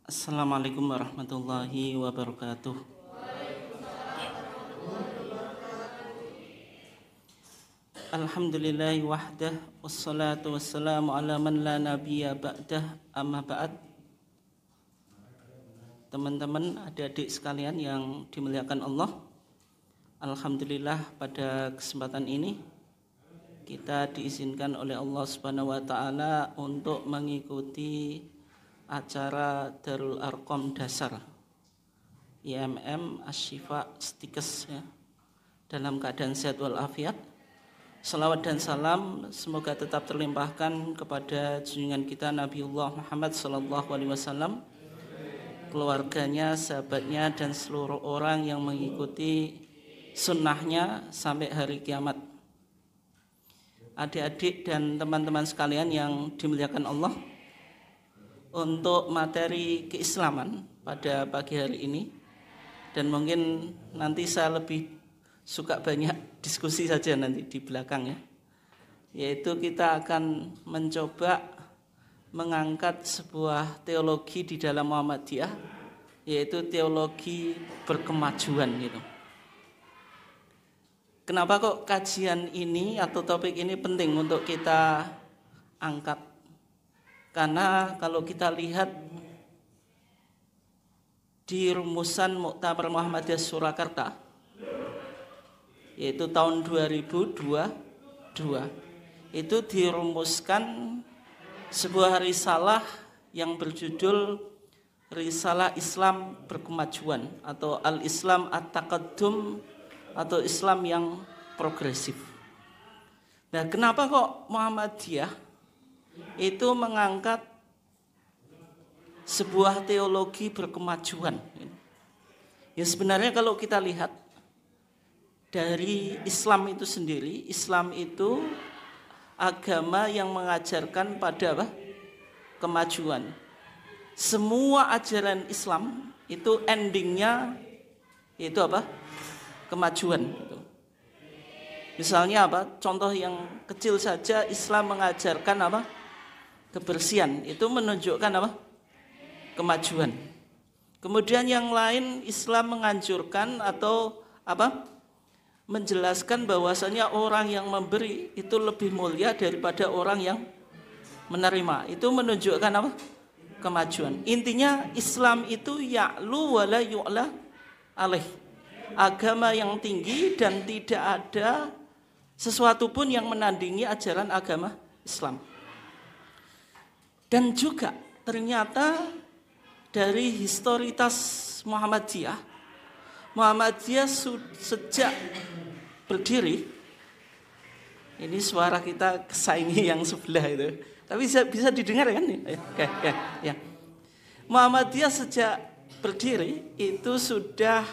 Assalamualaikum warahmatullahi wabarakatuh. Alhamdulillahi wahdah, wassalatu wassalamu ala man la nabiyya ba'dah, amma ba'd. Teman-teman, adik-adik sekalian yang dimuliakan Allah, alhamdulillah pada kesempatan ini kita diizinkan oleh Allah Subhanahu wa taala untuk mengikuti acara Darul Arqam Dasar IMM Asy-Syifa Stikes ya, dalam keadaan sehat walafiat. Salawat dan salam semoga tetap terlimpahkan kepada junjungan kita Nabiullah Muhammad SAW, keluarganya, sahabatnya, dan seluruh orang yang mengikuti sunnahnya sampai hari kiamat. Adik-adik dan teman-teman sekalian yang dimuliakan Allah, untuk materi keislaman pada pagi hari ini, dan mungkin nanti saya lebih suka banyak diskusi saja nanti di belakang ya, yaitu kita akan mencoba mengangkat sebuah teologi di dalam Muhammadiyah, yaitu teologi berkemajuan gitu. Kenapa kok kajian ini atau topik ini penting untuk kita angkat? Karena kalau kita lihat di rumusan Muktamar Muhammadiyah Surakarta, yaitu tahun 2022, itu dirumuskan sebuah risalah yang berjudul Risalah Islam Berkemajuan atau Al-Islam At-Taqaddum atau Islam yang progresif. Nah, kenapa kok Muhammadiyah itu mengangkat sebuah teologi berkemajuan? Ya sebenarnya kalau kita lihat dari Islam itu sendiri, Islam itu agama yang mengajarkan pada apa? Kemajuan. Semua ajaran Islam itu endingnya itu apa? Kemajuan. Misalnya apa? Contoh yang kecil saja, Islam mengajarkan apa? Kebersihan. Itu menunjukkan apa? Kemajuan. Kemudian yang lain, Islam menganjurkan atau apa? Menjelaskan bahwasanya orang yang memberi itu lebih mulia daripada orang yang menerima. Itu menunjukkan apa? Kemajuan. Intinya Islam itu ya'lu wala yu'la alaih. Agama yang tinggi dan tidak ada sesuatu pun yang menandingi ajaran agama Islam. Dan juga ternyata dari historitas Muhammadiyah sejak berdiri, ini suara kita kesaingi yang sebelah itu, tapi bisa didengar kan? Ya. Muhammadiyah sejak berdiri itu sudah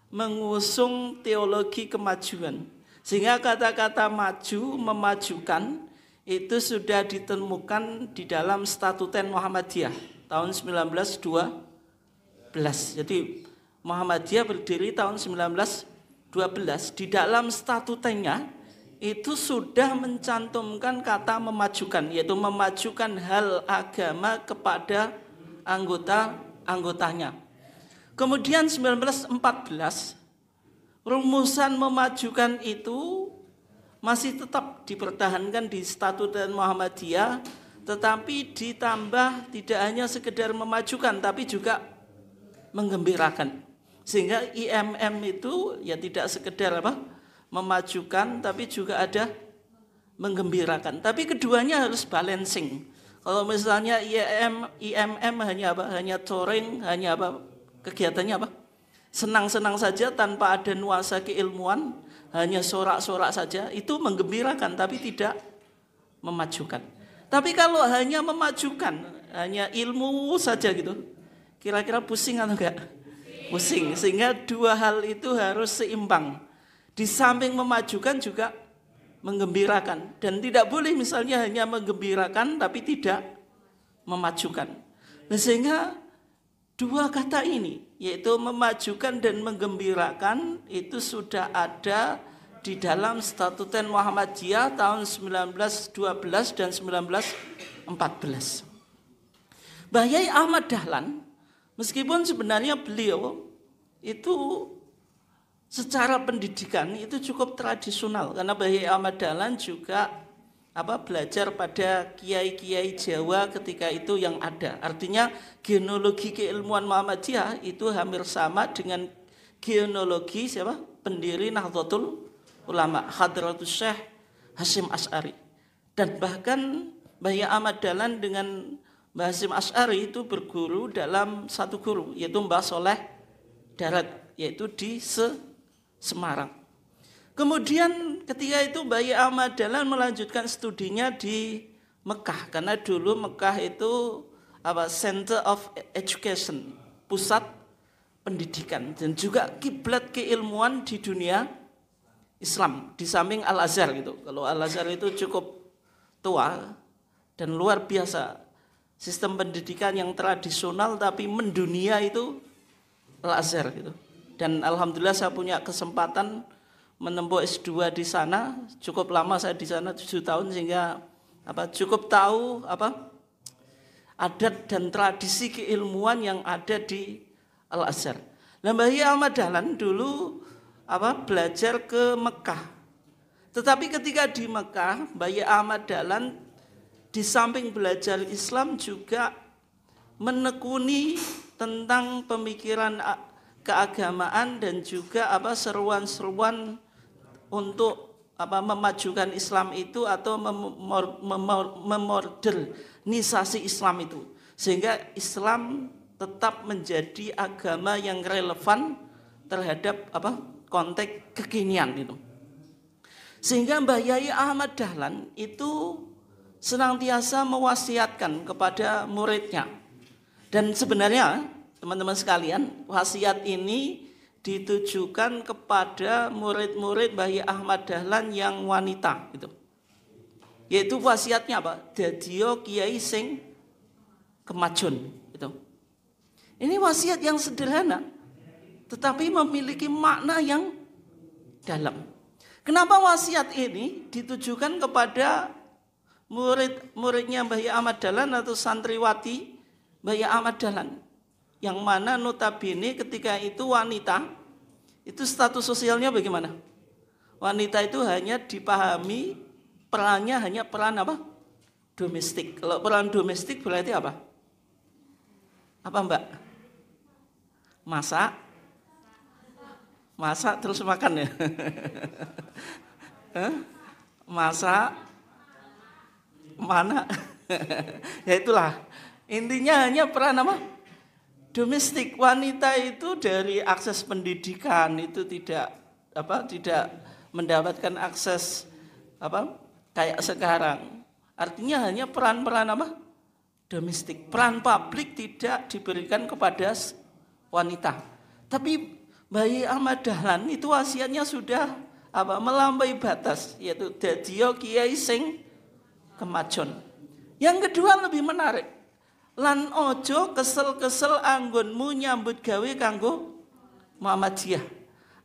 mengusung teologi kemajuan, sehingga kata-kata maju, memajukan itu sudah ditemukan di dalam statuten Muhammadiyah tahun 1912. Jadi Muhammadiyah berdiri tahun 1912. Di dalam statutennya itu sudah mencantumkan kata memajukan, yaitu memajukan hal agama kepada anggotanya. Kemudian 1914 rumusan memajukan itu masih tetap dipertahankan di statuten Muhammadiyah, tetapi ditambah tidak hanya sekedar memajukan tapi juga menggembirakan. Sehingga IMM itu ya tidak sekedar apa? Memajukan tapi juga ada menggembirakan. Tapi keduanya harus balancing. Kalau misalnya IMM hanya apa? Hanya touring, hanya apa? Kegiatannya apa? Senang-senang saja tanpa ada nuansa keilmuan, hanya sorak-sorak saja, itu menggembirakan tapi tidak memajukan. Tapi kalau hanya memajukan, hanya ilmu saja gitu, kira-kira pusing atau enggak? Pusing. Sehingga dua hal itu harus seimbang. Di samping memajukan juga menggembirakan. Dan tidak boleh misalnya hanya menggembirakan tapi tidak memajukan. Nah, sehingga dua kata ini, yaitu memajukan dan menggembirakan, itu sudah ada di dalam statuten Muhammadiyah tahun 1912 dan 1914. Mbah Yai Ahmad Dahlan, meskipun sebenarnya beliau itu secara pendidikan itu cukup tradisional, karena Mbah Yai Ahmad Dahlan juga belajar pada kiai-kiai Jawa ketika itu yang ada. Artinya genealogi keilmuan Muhammadiyah itu hampir sama dengan genealogi siapa? Pendiri Nahdlatul Ulama, Hadratus Syekh Hasyim Asy'ari. Dan bahkan Mbah Yai Ahmad Dahlan dengan Mbah Hasyim Asy'ari itu berguru dalam satu guru, yaitu Mbah Soleh Darat, yaitu di Semarang. Kemudian ketika itu Mbah Yai Ahmad Dahlan melanjutkan studinya di Mekah, karena dulu Mekah itu Center of Education, pusat pendidikan dan juga kiblat keilmuan di dunia Islam, di samping Al-Azhar gitu. Kalau Al-Azhar itu cukup tua dan luar biasa, sistem pendidikan yang tradisional tapi mendunia itu Al-Azhar gitu. Dan alhamdulillah saya punya kesempatan menempuh S2 di sana, cukup lama saya di sana 7 tahun, sehingga cukup tahu adat dan tradisi keilmuan yang ada di Al-Azhar. Nah, Mbah Yai Ahmad Dahlan dulu belajar ke Mekah. Tetapi ketika di Mekah, Mbah Yai Ahmad Dahlan di samping belajar Islam juga menekuni tentang pemikiran keagamaan dan juga seruan-seruan untuk memajukan Islam itu atau memodernisasi Islam itu, sehingga Islam tetap menjadi agama yang relevan terhadap konteks kekinian itu. Sehingga Mbah Yai Ahmad Dahlan itu senantiasa mewasiatkan kepada muridnya. Dan sebenarnya teman-teman sekalian, wasiat ini ditujukan kepada murid-murid Mbah Yai Ahmad Dahlan yang wanita gitu. Yaitu wasiatnya Dadiyo kiai sing kemajon gitu. Ini wasiat yang sederhana, tetapi memiliki makna yang dalam. Kenapa wasiat ini ditujukan kepada murid-muridnya Mbah Yai Ahmad Dahlan atau santriwati Mbah Yai Ahmad Dahlan, yang mana notabene ketika itu wanita, itu status sosialnya bagaimana? Wanita itu hanya dipahami perannya hanya peran domestik. Kalau peran domestik berarti apa? Apa Mbak? Masak terus makan ya? Masak, mana? Ya itulah. Intinya hanya peran domestik. Wanita itu dari akses pendidikan itu tidak mendapatkan akses kayak sekarang. Artinya hanya peran-peran domestik. Peran publik tidak diberikan kepada wanita. Tapi Mbah Yai Ahmad Dahlan itu wasiatnya sudah melampaui batas, yaitu dadiyo kiai sing kemajon. Yang kedua lebih menarik. Lan ojo kesel-kesel anggonmu nyambut gawe kanggo Muhammadiyah.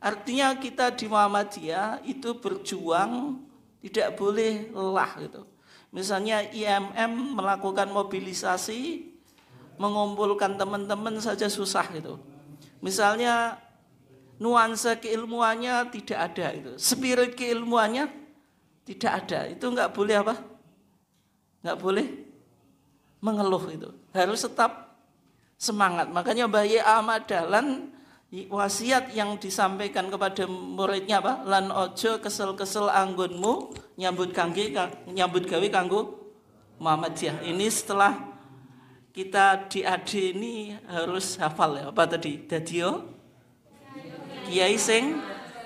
Artinya kita di Muhammadiyah itu berjuang tidak boleh lelah gitu. Misalnya IMM melakukan mobilisasi, mengumpulkan teman-teman saja susah gitu. Misalnya nuansa keilmuannya tidak ada itu, spirit keilmuannya tidak ada. Itu enggak boleh Enggak boleh mengeluh itu. Harus tetap semangat. Makanya Mbah Yai Ahmad Dahlan wasiat yang disampaikan kepada muridnya lan ojo kesel-kesel anggonmu nyambut gawe kanggo Muhammadiyah. Ini setelah kita di AD ini harus hafal ya. Apa tadi? Dadiyo kiai sing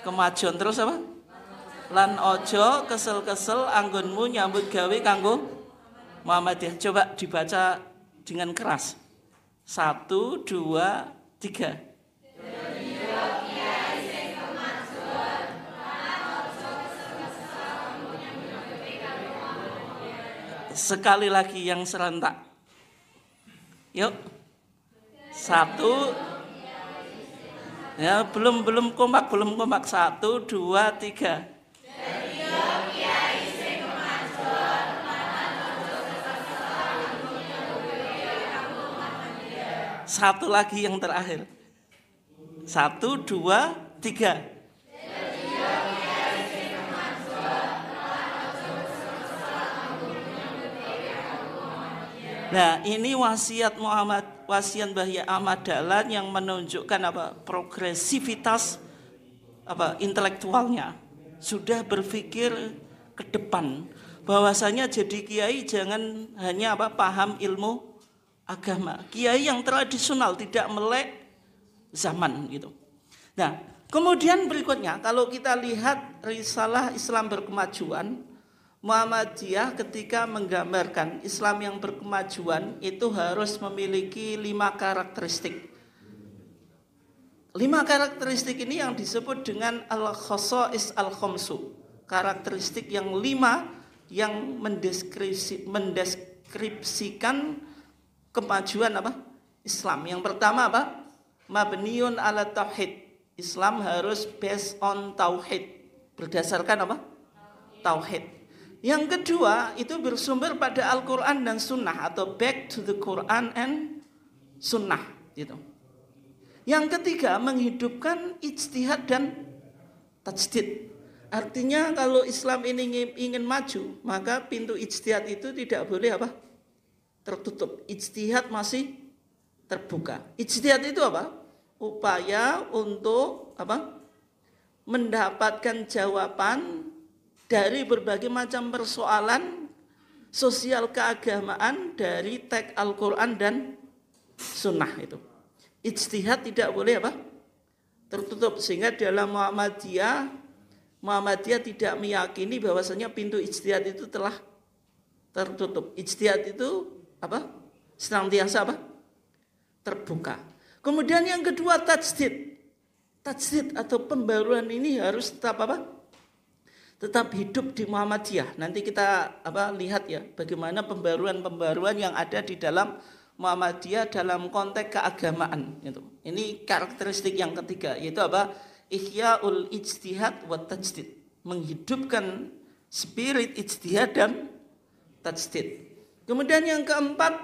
kemajon, terus apa? Lan ojo kesel-kesel anggonmu nyambut gawe kanggo Muhammadiyah. Coba dibaca dengan keras. 1, 2, 3. Sekali lagi yang serentak. Yuk. 1. Ya, belum kompak. 1, 2, 3. Satu lagi yang terakhir. 1, 2, 3. Nah, ini wasiat Bahya Ahmad Dahlan yang menunjukkan progresivitas intelektualnya. Sudah berpikir ke depan bahwasanya jadi kiai jangan hanya paham ilmu agama. Kiai yang tradisional tidak melek zaman gitu. Nah, kemudian berikutnya kalau kita lihat risalah Islam Berkemajuan, Muhammadiyah ketika menggambarkan Islam yang berkemajuan itu harus memiliki 5 karakteristik. 5 karakteristik ini yang disebut dengan al-khosais al-khomsu. Karakteristik yang 5 yang mendeskripsikan kemajuan Islam. Yang pertama mabniun ala tauhid. Islam harus based on tauhid. Berdasarkan tauhid. Yang kedua itu bersumber pada Al-Quran dan Sunnah atau back to the Quran and Sunnah gitu. Yang ketiga menghidupkan ijtihad dan tajdid. Artinya kalau Islam ini ingin maju, maka pintu ijtihad itu tidak boleh tertutup. Ijtihad masih terbuka. Ijtihad itu upaya untuk mendapatkan jawaban dari berbagai macam persoalan sosial keagamaan dari teks Al-Quran dan Sunnah itu. Ijtihad tidak boleh tertutup, sehingga dalam Muhammadiyah tidak meyakini bahwasanya pintu ijtihad itu telah tertutup. Ijtihad itu senantiasa terbuka. Kemudian yang kedua tajdid. Tajdid atau pembaruan ini harus tetap hidup di Muhammadiyah. Nanti kita lihat ya bagaimana pembaruan-pembaruan yang ada di dalam Muhammadiyah dalam konteks keagamaan itu. Ini karakteristik yang ketiga, yaitu Ihya'ul ijtihad wa tajdid. Menghidupkan spirit ijtihad dan tajdid. Kemudian yang keempat,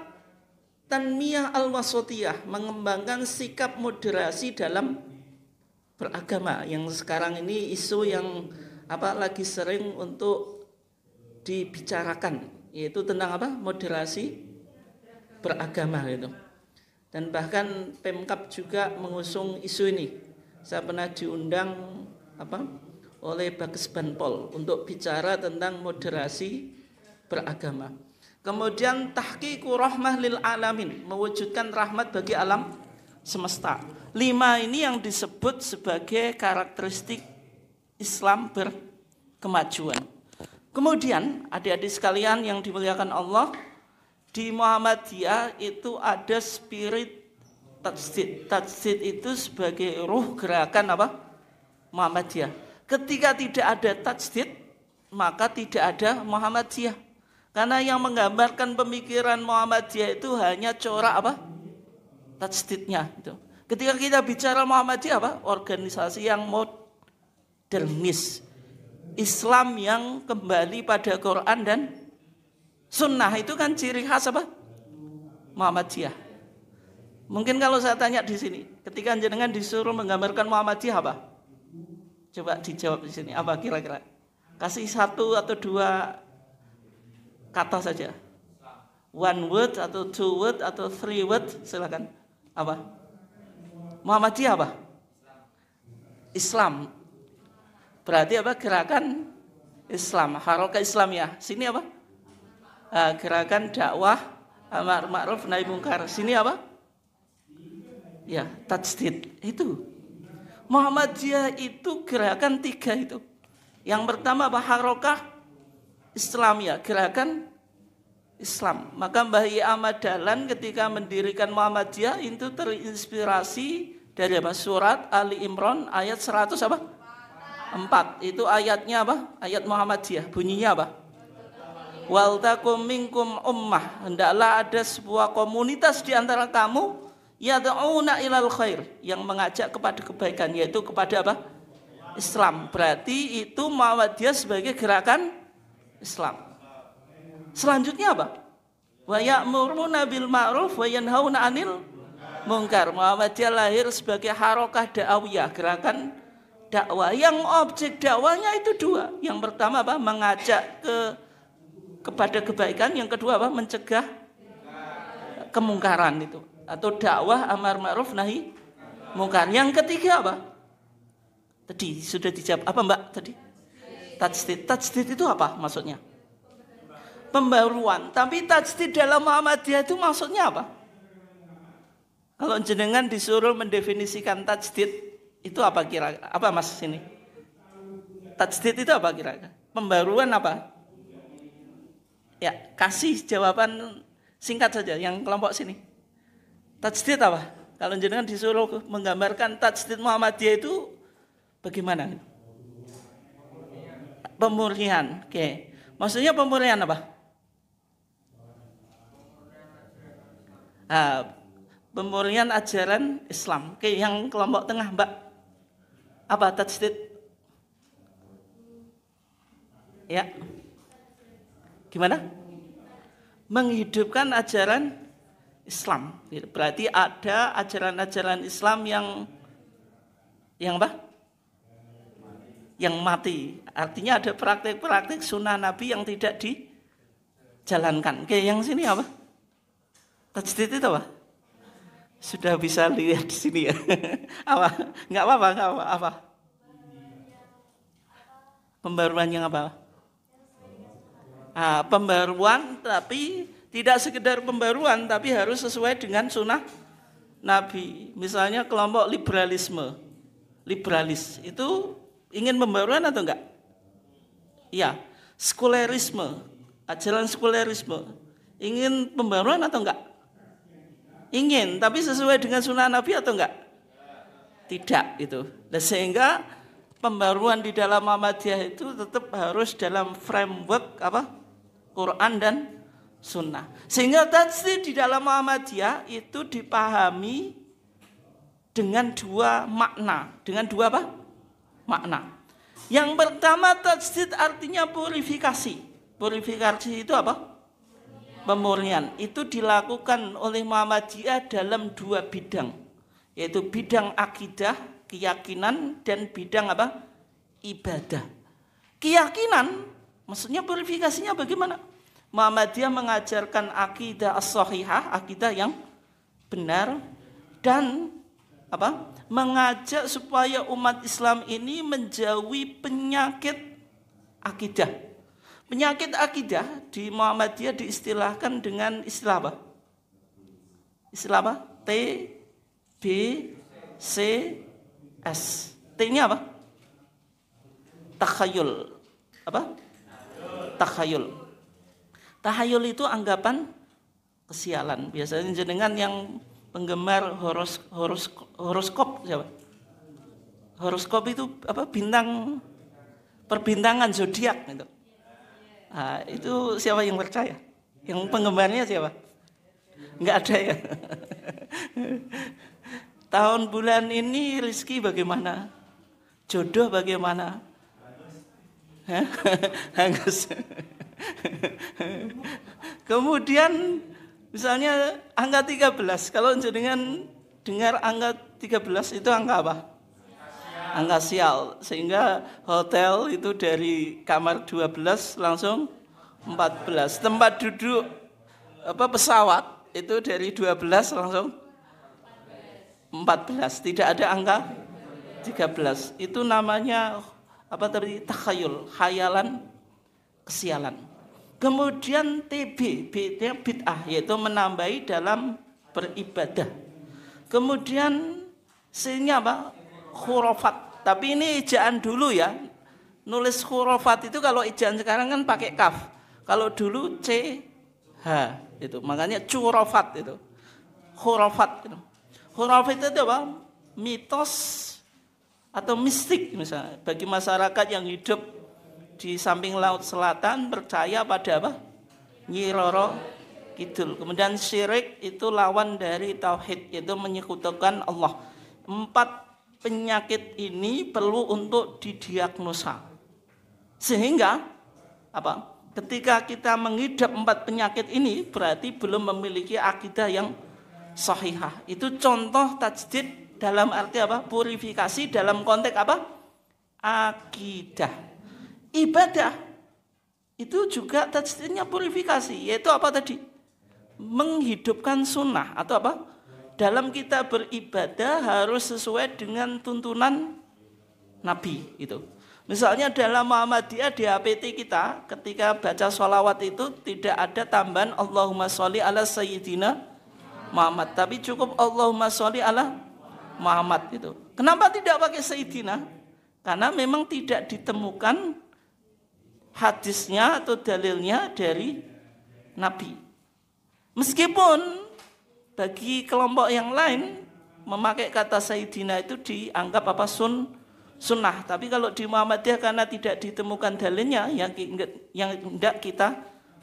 tanmiyah al-wasatiyah, mengembangkan sikap moderasi dalam beragama. Yang sekarang ini isu yang lagi sering untuk dibicarakan, yaitu tentang moderasi beragama gitu. Dan bahkan Pemkab juga mengusung isu ini. Saya pernah diundang oleh Bages Banpol untuk bicara tentang moderasi beragama. Kemudian tahqiqu rahmah lil alamin, mewujudkan rahmat bagi alam semesta. 5 ini yang disebut sebagai karakteristik Islam berkemajuan. Kemudian adik-adik sekalian yang dimuliakan Allah, di Muhammadiyah itu ada spirit tajdid. Tajdid itu sebagai ruh gerakan Muhammadiyah. Ketika tidak ada tajdid, maka tidak ada Muhammadiyah. Karena yang menggambarkan pemikiran Muhammadiyah itu hanya corak tajdidnya gitu. Ketika kita bicara Muhammadiyah organisasi yang modernis, Islam yang kembali pada Quran dan Sunnah, itu kan ciri khas Muhammadiyah. Mungkin kalau saya tanya di sini, ketika jenengan disuruh menggambarkan Muhammadiyah coba dijawab di sini, apa kira-kira? Kasih 1 atau 2 kata saja. 1 word atau 2 word atau 3 word, silakan. Muhammadiyah Islam. Berarti gerakan Islam, harokat Islamiyah. Sini gerakan dakwah amar ma'ruf nahi mungkar. Sini ya, tajdid. Itu Muhammadiyah itu gerakan 3 itu. Yang pertama harokah Islamiyah, gerakan Islam. Maka Bahya Ahmad Dahlan ketika mendirikan Muhammadiyah itu terinspirasi dari surat Ali Imran ayat 104. Itu ayatnya ayat Muhammadiyah. Bunyinya wal takum minkum ummah, hendaklah ada sebuah komunitas di antara kamu yad'una ilal khair, yang mengajak kepada kebaikan, yaitu kepada Islam. Berarti itu Muhammadiyah sebagai gerakan Islam. Selanjutnya wa ya'muruna bil ma'ruf wa yanhauna 'anil mungkar. Muhammadiyah lahir sebagai harokah dakwah, gerakan dakwah. Yang objek dakwahnya itu dua. Yang pertama apa? Mengajak kepada kebaikan. Yang kedua apa? Mencegah kemungkaran itu. Atau dakwah amar ma'ruf nahi mungkar. Yang ketiga apa? Tadi sudah dijawab. Apa Mbak tadi? Tajdid. Tajdid itu apa maksudnya? Pembaruan. Tapi tajdid dalam Muhammadiyah itu maksudnya apa? Kalau jenengan disuruh mendefinisikan tajdid itu apa kira? Apa Mas sini? Tajdid itu apa kira? Pembaruan apa? Ya, kasih jawaban singkat saja yang kelompok sini. Tajdid apa? Kalau jenengan disuruh menggambarkan tajdid Muhammadiyah itu bagaimana? Pemurnian. Oke. Maksudnya pemurnian apa? Pemurnian ajaran Islam. Oke, yang kelompok tengah Mbak. Apa tajdid? Ya. Gimana? Menghidupkan ajaran Islam. Berarti ada ajaran-ajaran Islam yang apa? Yang mati. Artinya ada praktik-praktik sunnah Nabi yang tidak dijalankan. Oke, yang sini apa? Tajdid itu apa? Sudah bisa lihat di sini ya. Apa? Enggak apa-apa, enggak apa-apa. Pembaruan yang apa? Pembaruan tapi tidak sekedar pembaruan tapi harus sesuai dengan sunnah Nabi. Misalnya kelompok liberalisme. Liberalis itu ingin pembaruan atau enggak? Iya. Sekularisme, ajaran sekularisme. Ingin pembaruan atau enggak? Ingin, tapi sesuai dengan sunnah Nabi atau enggak? Tidak itu. Dan sehingga pembaruan di dalam Muhammadiyah itu tetap harus dalam framework apa? Quran dan sunnah. Sehingga tajdid di dalam Muhammadiyah itu dipahami dengan dua makna. Dengan dua apa? Makna. Yang pertama tajdid artinya purifikasi. Purifikasi itu apa? Pemurnian. Itu dilakukan oleh Muhammadiyah dalam dua bidang. Yaitu bidang akidah, keyakinan, dan bidang apa? Ibadah. Keyakinan, maksudnya purifikasinya bagaimana? Muhammadiyah mengajarkan akidah as-sahihah, akidah yang benar, dan apa? Mengajak supaya umat Islam ini menjauhi penyakit akidah. Penyakit akidah di Muhammadiyah diistilahkan dengan istilah apa? Istilah apa? T, B, C, S. T-nya apa? Takhayul. Apa? Takhayul. Takhayul itu anggapan kesialan. Biasanya jenengan yang penggemar horoskop siapa? Horoskop itu apa? Bintang perbintangan zodiak gitu. Itu siapa yang percaya? Yang penggemarnya siapa? Enggak ada ya. Tahun bulan ini rezeki bagaimana? Jodoh bagaimana? Hangus. Kemudian misalnya angka 13. Kalau jenengan dengar angka 13 itu angka apa? Angka sial. Sehingga hotel itu dari kamar 12 langsung 14. Tempat duduk pesawat itu dari 12 langsung 14. Tidak ada angka 13. Itu namanya apa tadi? Takhayul, khayalan kesialan. Kemudian TB, B-nya bid'ah, yaitu menambahi dalam beribadah. Kemudian C-nya apa? Khurafat. Tapi ini ejaan dulu ya. Nulis khurafat itu kalau ejaan sekarang kan pakai kaf. Kalau dulu C H itu. Makanya curafat itu. Khurafat itu. Khurafat itu apa? Mitos atau mistik misalnya. Bagi masyarakat yang hidup di samping laut selatan percaya pada apa? Nyi Roro Kidul. Kemudian syirik itu lawan dari tauhid, yaitu menyekutukan Allah. 4 penyakit ini perlu untuk didiagnosa. Sehingga apa? Ketika kita mengidap 4 penyakit ini berarti belum memiliki akidah yang sahihah. Itu contoh tajdid dalam arti apa? Purifikasi dalam konteks apa? Akidah. Ibadah itu juga tajdidnya purifikasi, yaitu apa tadi? Menghidupkan sunnah atau apa? Dalam kita beribadah harus sesuai dengan tuntunan Nabi itu. Misalnya dalam Muhammadiyah di HPT kita ketika baca sholawat itu tidak ada tambahan Allahumma sholli ala Sayyidina Muhammad, tapi cukup Allahumma sholli ala Muhammad itu. Kenapa tidak pakai Sayyidina? Karena memang tidak ditemukan hadisnya atau dalilnya dari Nabi. Meskipun bagi kelompok yang lain memakai kata Sayyidina itu dianggap apa? Sunnah. Tapi kalau di Muhammadiyah karena tidak ditemukan dalilnya yang tidak kita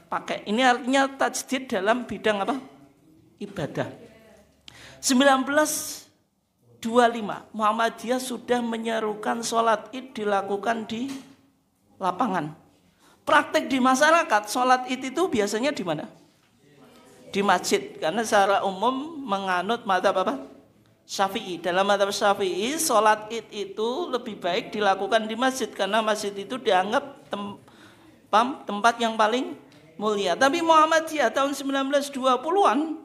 pakai. Ini artinya tajdid dalam bidang apa? Ibadah. 1925 Muhammadiyah sudah menyerukan sholat id dilakukan di lapangan. Praktek di masyarakat sholat id itu biasanya di mana? Di masjid, karena secara umum menganut mazhab apa? Syafi'i. Dalam mazhab Syafi'i sholat id itu lebih baik dilakukan di masjid karena masjid itu dianggap tempat yang paling mulia. Tapi Muhammadiyah tahun 1920-an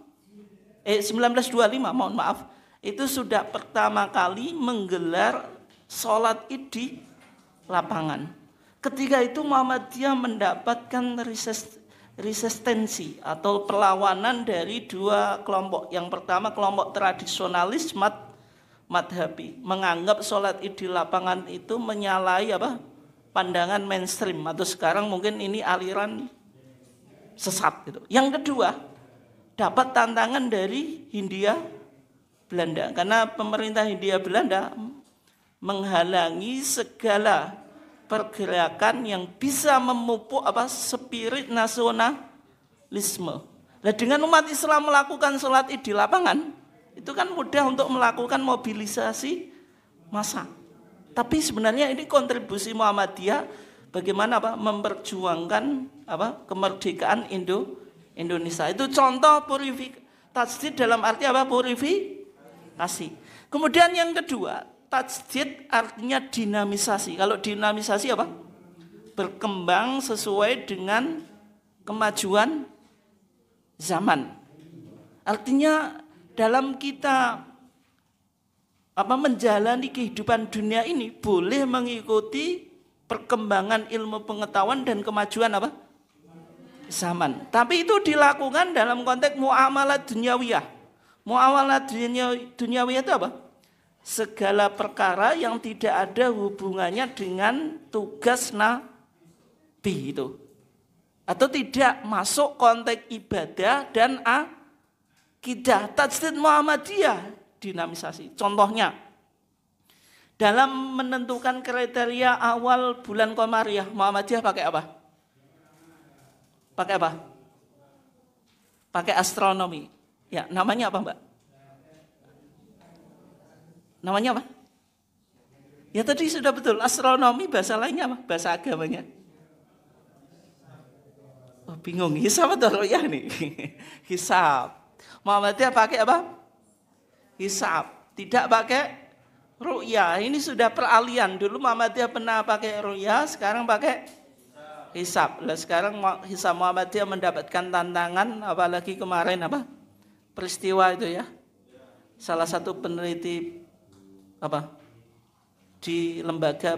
1925 mohon maaf, itu sudah pertama kali menggelar sholat id di lapangan. Ketika itu Muhammadiyah mendapatkan resistensi atau perlawanan dari dua kelompok. Yang pertama kelompok tradisionalis madhabi, menganggap sholat id di lapangan itu menyalahi apa? Pandangan mainstream atau sekarang mungkin ini aliran sesat gitu. Yang kedua, dapat tantangan dari Hindia Belanda karena pemerintah Hindia Belanda menghalangi segala pergerakan yang bisa memupuk apa? Spirit nasionalisme. Nah, dengan umat Islam melakukan sholat id di lapangan, itu kan mudah untuk melakukan mobilisasi massa. Tapi sebenarnya ini kontribusi Muhammadiyah bagaimana apa? Memperjuangkan apa? Kemerdekaan Indonesia. Itu contoh tajdid dalam arti apa? Purifikasi. Kemudian yang kedua, tajdid artinya dinamisasi. Kalau dinamisasi apa? Berkembang sesuai dengan kemajuan zaman. Artinya dalam kita menjalani kehidupan dunia ini boleh mengikuti perkembangan ilmu pengetahuan dan kemajuan apa? Zaman. Tapi itu dilakukan dalam konteks muamalah duniawiyah. Muamalah duniawiyah itu apa? Segala perkara yang tidak ada hubungannya dengan tugas Nabi itu. Atau tidak masuk konteks ibadah dan akidah. Tajdid Muhammadiyah dinamisasi. Contohnya, dalam menentukan kriteria awal bulan Qamariyah, Muhammadiyah pakai apa? Pakai apa? Pakai astronomi. Ya, namanya apa, Mbak? Namanya apa? Ya tadi sudah betul, astronomi bahasa lainnya apa? Bahasa agamanya. Oh, bingung, hisab atau ru'yah nih? Hisab. Muhammadiyah pakai apa? Hisab. Tidak pakai ru'yah. Ini sudah peralihan. Dulu Muhammadiyah pernah pakai ru'yah, sekarang pakai hisab. Lah sekarang hisab Muhammadiyah mendapatkan tantangan, apalagi kemarin apa? Peristiwa itu ya. Salah satu peneliti di lembaga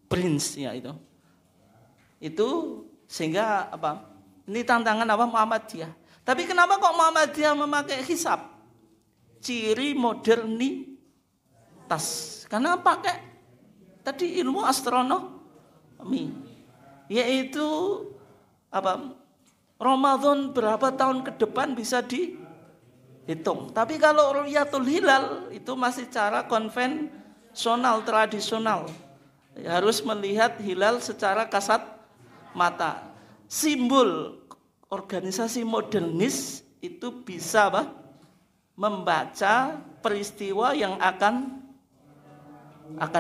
BRINS ya itu sehingga ini tantangan Muhammadiyah. Tapi kenapa kok Muhammadiyah memakai hisab? Ciri modernitas. Karena pakai tadi ilmu astronomi, yaitu Ramadan berapa tahun ke depan bisa dihitung. Tapi kalau ru'yatul hilal itu masih cara konvensional, tradisional. Harus melihat hilal secara kasat mata. Simbol organisasi modernis itu bisa membaca peristiwa yang akan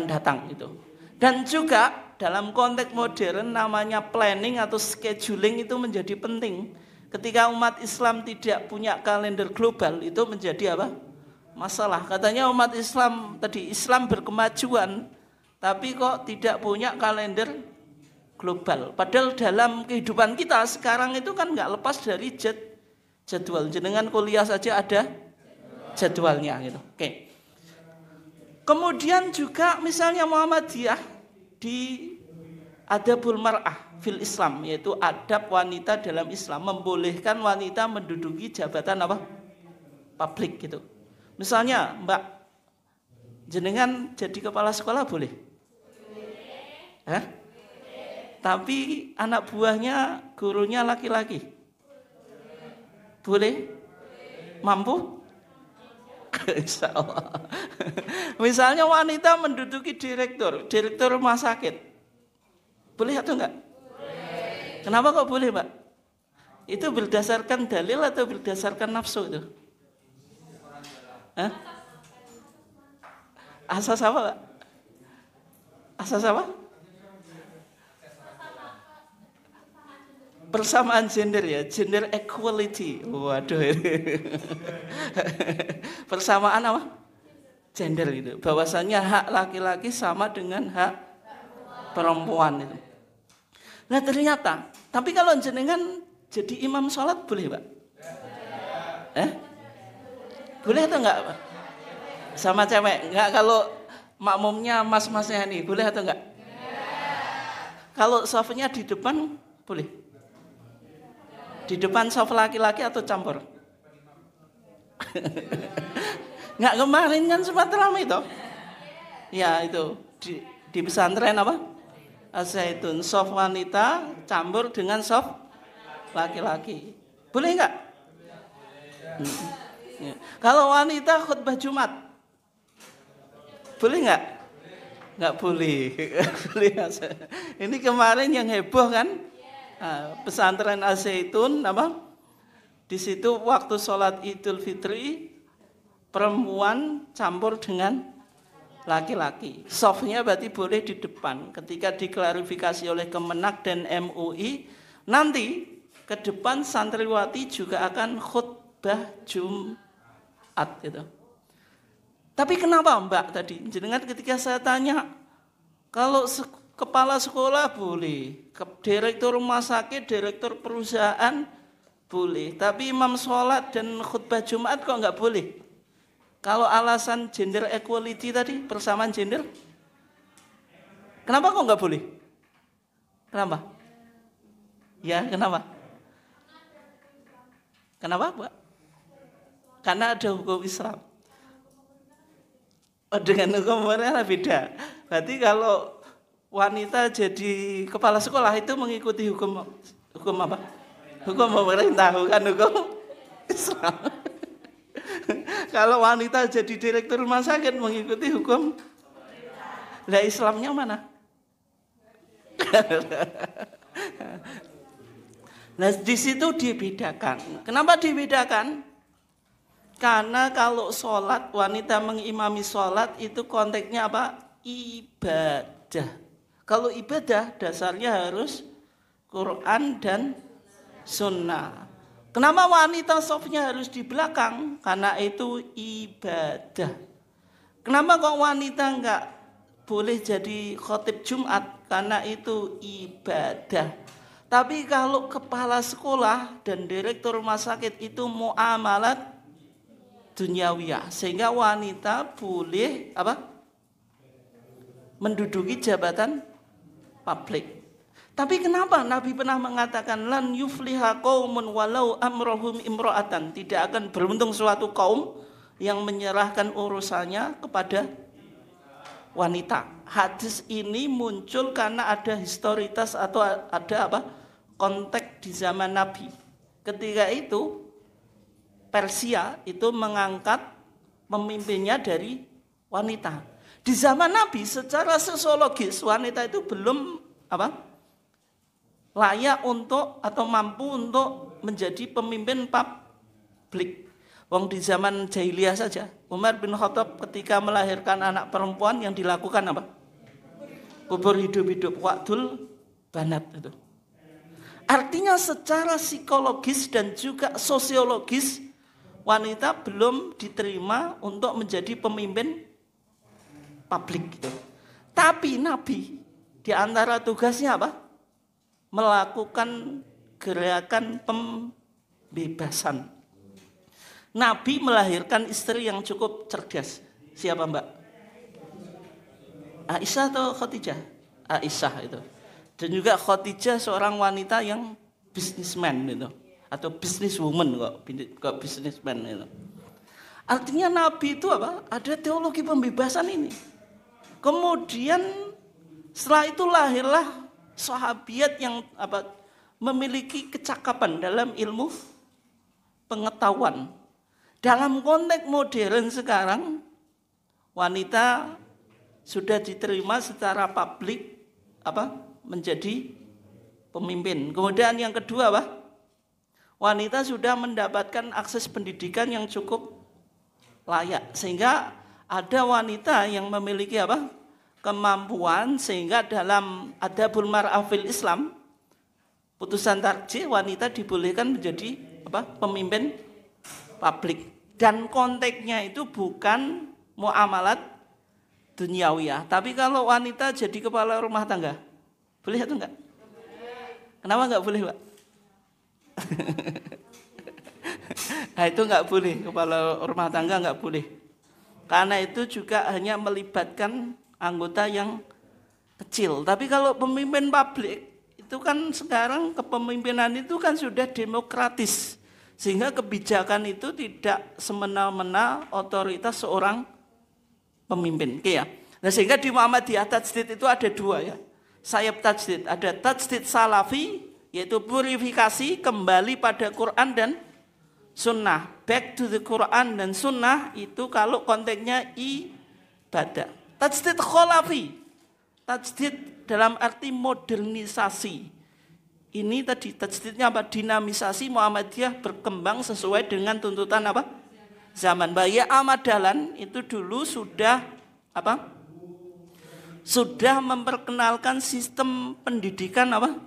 datang itu. Dan juga dalam konteks modern namanya planning atau scheduling itu menjadi penting. ketika umat Islam tidak punya kalender global itu menjadi apa? Masalah. Katanya umat Islam tadi Islam berkemajuan tapi kok tidak punya kalender global. Padahal dalam kehidupan kita sekarang itu kan nggak lepas dari jadwal. Jenengan kuliah saja ada jadwalnya gitu. Oke. Kemudian juga misalnya Muhammadiyah di Adabul Mar'ah fil Islam, yaitu adab wanita dalam Islam, membolehkan wanita menduduki jabatan apa? Publik gitu. Misalnya Mbak, jenengan jadi kepala sekolah boleh? Hah? Tapi anak buahnya gurunya laki-laki? Boleh? Mampu? Insya Allah. Misalnya wanita menduduki direktur rumah sakit, boleh atau enggak? Boleh. Kenapa kok boleh, Pak? Itu berdasarkan dalil atau berdasarkan nafsu itu? Hah? Asas apa, Pak? Asas apa? Persamaan gender ya, gender equality. Waduh. Persamaan apa? Gender itu. Bahwasanya hak laki-laki sama dengan hak perempuan itu. Nah ternyata, tapi kalau jenengan jadi imam sholat boleh, Pak? Boleh atau enggak, Pak? Sama cewek? Enggak, kalau makmumnya mas-masnya nih, boleh atau enggak? Kalau safnya di depan, boleh? Di depan saf laki-laki atau campur? Enggak, kemarin kan sempat ramai toh? Ya itu, di pesantren apa? Al-Zaitun, saf wanita campur dengan saf laki-laki. Boleh enggak? Ya. Kalau wanita khutbah Jumat, boleh enggak? Enggak boleh. Ini kemarin yang heboh kan? Pesantren Al-Zaitun apa? Di situ waktu sholat Idul Fitri perempuan campur dengan laki-laki. Softnya berarti boleh di depan. Ketika diklarifikasi oleh Kemenak dan MUI, nanti ke depan santriwati juga akan khutbah Jumat gitu. Tapi kenapa Mbak tadi? Jenengan ketika saya tanya, kalau kepala sekolah boleh, direktur rumah sakit, direktur perusahaan boleh, tapi imam sholat dan khutbah Jumat kok nggak boleh? Kalau alasan gender equality tadi, persamaan gender, kenapa kok nggak boleh? Kenapa? Ya, kenapa? Kenapa, Pak? Karena ada hukum Islam. Dengan hukum mereka beda. Berarti kalau wanita jadi kepala sekolah itu mengikuti hukum apa? Hukum pemerintah, bukan hukum Islam. Kalau wanita jadi direktur rumah sakit mengikuti hukum. Lah Islamnya mana? Nah di situ dibedakan. Kenapa dibedakan? Karena kalau sholat, wanita mengimami sholat itu konteksnya apa? Ibadah. Kalau ibadah dasarnya harus Quran dan sunnah. Kenapa wanita sofnya harus di belakang? Karena itu ibadah. Kenapa kok wanita enggak boleh jadi khotib Jumat? Karena itu ibadah. Tapi kalau kepala sekolah dan direktur rumah sakit itu muamalat duniawiyah, sehingga wanita boleh apa? Menduduki jabatan publik. Tapi kenapa Nabi pernah mengatakan lan yufliha qaumun walau amrohum imro'atan, tidak akan beruntung suatu kaum yang menyerahkan urusannya kepada wanita. Hadis ini muncul karena ada historitas atau ada apa? Konteks di zaman Nabi. Ketika itu Persia itu mengangkat pemimpinnya dari wanita. Di zaman Nabi secara sosiologis wanita itu belum apa? Layak untuk atau mampu untuk menjadi pemimpin publik. Wong di zaman jahiliyah saja, Umar bin Khattab ketika melahirkan anak perempuan yang dilakukan apa? Kubur hidup-hidup, waqtul banat itu. Artinya secara psikologis dan juga sosiologis wanita belum diterima untuk menjadi pemimpin publik gitu. Tapi Nabi di antara tugasnya apa? Melakukan gerakan pembebasan. Nabi melahirkan istri yang cukup cerdas. Siapa Mbak? Aisyah atau Khadijah? Aisyah itu. Dan juga Khadijah seorang wanita yang businessman gitu, atau businesswoman kok businessman itu. Artinya Nabi itu apa? Ada teologi pembebasan ini. Kemudian setelah itu lahirlah sahabiat yang apa? Memiliki kecakapan dalam ilmu pengetahuan. Dalam konteks modern sekarang, wanita sudah diterima secara publik apa? Menjadi pemimpin. Kemudian yang kedua apa? Wanita sudah mendapatkan akses pendidikan yang cukup layak, sehingga ada wanita yang memiliki apa? Kemampuan, sehingga dalam Adabul Mar'ah fil Islam, putusan tarjih, wanita dibolehkan menjadi apa? Pemimpin publik. Dan konteksnya itu bukan muamalat duniawiyah, tapi kalau wanita jadi kepala rumah tangga, boleh atau enggak? Kenapa enggak boleh, Pak? Nah, itu enggak boleh, kepala rumah tangga enggak boleh. Karena itu juga hanya melibatkan anggota yang kecil. Tapi kalau pemimpin publik, itu kan sekarang kepemimpinan itu kan sudah demokratis. Sehingga kebijakan itu tidak semena-mena otoritas seorang pemimpin. Oke ya. Nah, sehingga di Muhammadiyah tajdid itu ada dua ya. Sayap tajdid, ada tajdid salafi, yaitu purifikasi kembali pada Quran dan sunnah, back to the Quran dan sunnah, itu kalau konteksnya ibadah. Tajdid khalafi, tajdid dalam arti modernisasi. Ini tadi tajdidnya apa? Dinamisasi Muhammadiyah berkembang sesuai dengan tuntutan apa? Zaman. Bahya Ahmad Dahlan itu dulu sudah apa? Sudah memperkenalkan sistem pendidikan apa?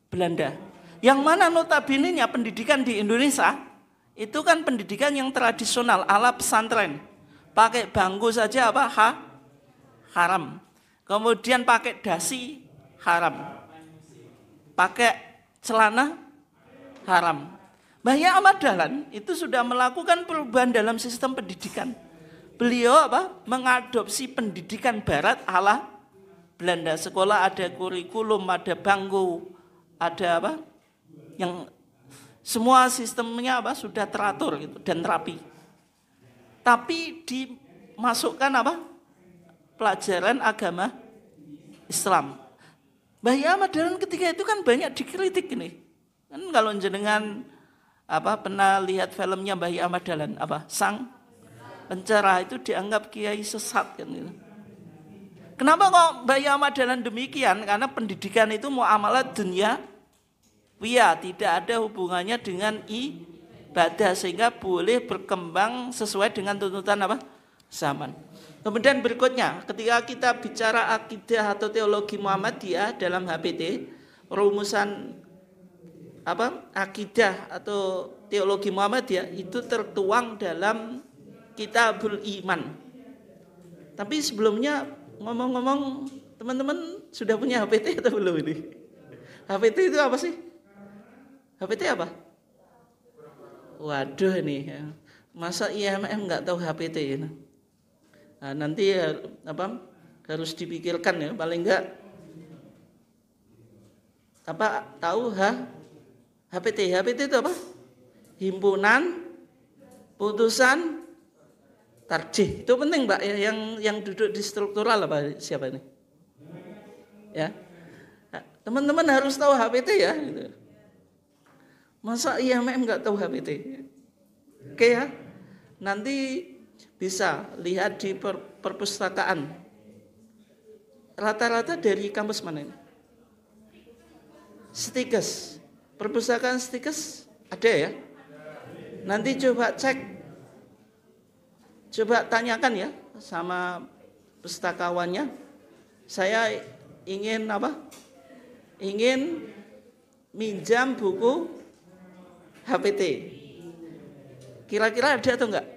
Belanda. Yang mana notabene-nya pendidikan di Indonesia itu kan pendidikan yang tradisional ala pesantren. Pakai bangku saja apa? Haram. Kemudian pakai dasi haram. Pakai celana haram. Bahya Ahmad Dahlan itu sudah melakukan perubahan dalam sistem pendidikan. Beliau apa? Mengadopsi pendidikan barat ala Belanda. Sekolah ada kurikulum, ada bangku, ada apa? Yang semua sistemnya apa? Sudah teratur gitu dan rapi. Tapi dimasukkan apa? Pelajaran agama Islam. Bahya Ahmad Dahlan ketika itu kan banyak dikritik ini. Kan kalau jenengan apa pernah lihat filmnya Bahya Ahmad Dahlan apa? Sang Pencerah, itu dianggap kiai sesat kan gitu. Kenapa kok Bahya Ahmad Dahlan demikian? Karena pendidikan itu muamalat dunia tidak ada hubungannya dengan ibadah, sehingga boleh berkembang sesuai dengan tuntutan apa? Zaman. Kemudian berikutnya, ketika kita bicara akidah atau teologi Muhammadiyah dalam HPT, rumusan apa? Akidah atau teologi Muhammadiyah itu tertuang dalam Kitabul Iman. Tapi sebelumnya ngomong-ngomong, teman-teman sudah punya HPT atau belum ini? HPT itu apa sih? HPT apa? Waduh ini, masa IMM nggak tahu HPT ya? Nah, nanti apa harus dipikirkan ya, paling enggak apa tahu HPT. HPT itu apa? Himpunan Putusan Tarjih. Itu penting Mbak ya, yang duduk di struktural apa siapa ini? Ya. Nah, teman-teman harus tahu HPT ya gitu. Masa IMM enggak tahu HPT? Oke ya. Nanti bisa lihat di perpustakaan. Rata-rata dari kampus mana ini? Stikes. Perpustakaan Stikes ada ya? Nanti coba cek. Coba tanyakan ya sama pustakawannya. Saya ingin apa? Ingin minjam buku HPT. Kira-kira ada atau enggak?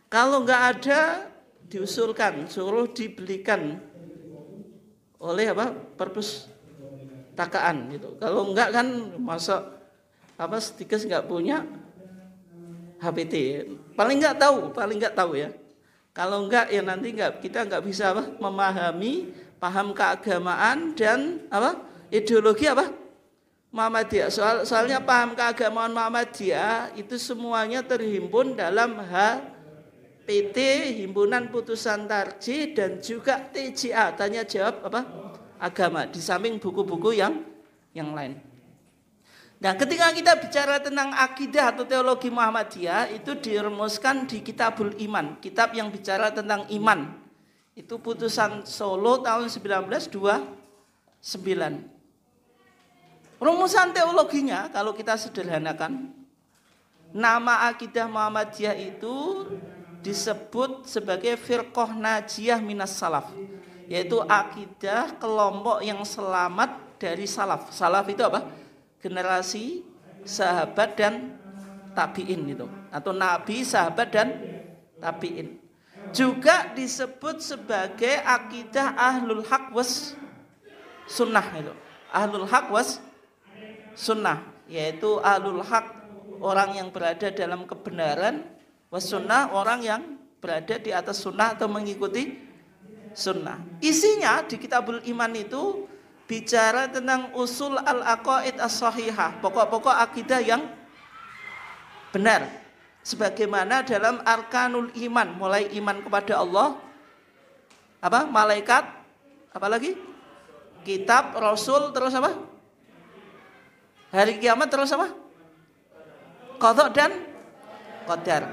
Kalau enggak ada, diusulkan, suruh dibelikan oleh perpustakaan gitu. Kalau enggak kan masa Stikes enggak punya HPT. Paling enggak tahu ya. Kalau enggak ya nanti kita enggak bisa memahami paham keagamaan dan ideologi Muhammadiyah. Soalnya paham keagamaan Muhammadiyah itu semuanya terhimpun dalam HPT, Himpunan Putusan Tarjih, dan juga TJA, tanya jawab agama, di samping buku-buku yang lain. Nah, ketika kita bicara tentang akidah atau teologi Muhammadiyah, itu dirumuskan di Kitabul Iman, kitab yang bicara tentang iman. Itu putusan Solo tahun 1929. Rumusan teologinya kalau kita sederhanakan, nama akidah Muhammadiyah itu disebut sebagai firqah najiyah minas salaf, yaitu akidah kelompok yang selamat dari salaf. Salaf itu generasi sahabat dan tabi'in itu, atau nabi, sahabat dan tabi'in. Juga disebut sebagai akidah ahlul haq was sunnah itu. Ahlul haq was sunnah, yaitu ahlul haq orang yang berada dalam kebenaran, was sunnah orang yang berada di atas sunnah atau mengikuti sunnah. Isinya di Kitabul Iman itu bicara tentang usul al-aqaid as-sahihah, pokok-pokok akidah yang benar, sebagaimana dalam arkanul iman, mulai iman kepada Allah, malaikat, apalagi kitab, rasul, terus hari kiamat, terus qadha dan qadar.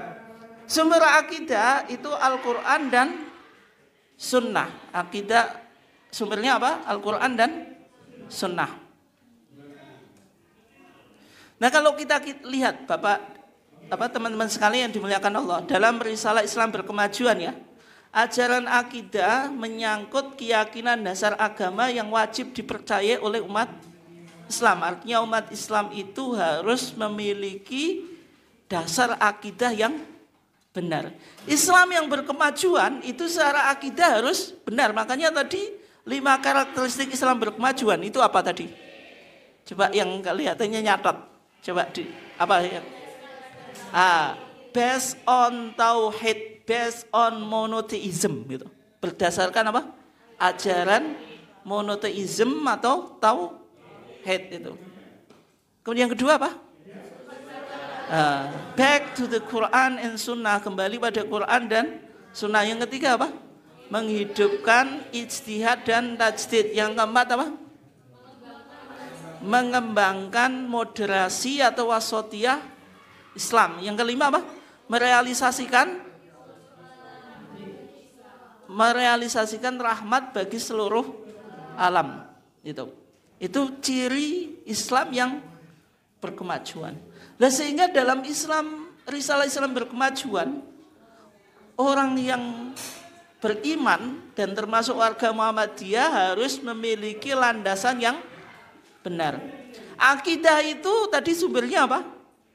Sumber akidah itu Al-Quran dan Sunnah. Akidah sumbernya Al-Quran dan Sunnah. Nah, kalau kita lihat teman-teman sekalian yang dimuliakan Allah, dalam risalah Islam berkemajuan ya, ajaran akidah menyangkut keyakinan dasar agama yang wajib dipercayai oleh umat Islam. Artinya umat Islam itu harus memiliki dasar akidah yang benar. Islam yang berkemajuan itu secara akidah harus benar. Makanya tadi 5 karakteristik Islam berkemajuan itu apa tadi? Coba yang kelihatannya nyatat. Coba based on tauhid, based on monotheism gitu. Berdasarkan ajaran monotheism atau tauhid itu. Kemudian yang kedua back to the Quran and Sunnah, kembali pada Quran dan Sunnah. Yang ketiga menghidupkan ijtihad dan tajdid. Yang keempat mengembangkan moderasi atau wasatiyah Islam. Yang kelima merealisasikan rahmat bagi seluruh alam. Itu ciri Islam yang berkemajuan. Nah, sehingga dalam risalah Islam berkemajuan, orang yang beriman dan termasuk warga Muhammadiyah harus memiliki landasan yang benar. Akidah itu tadi sumbernya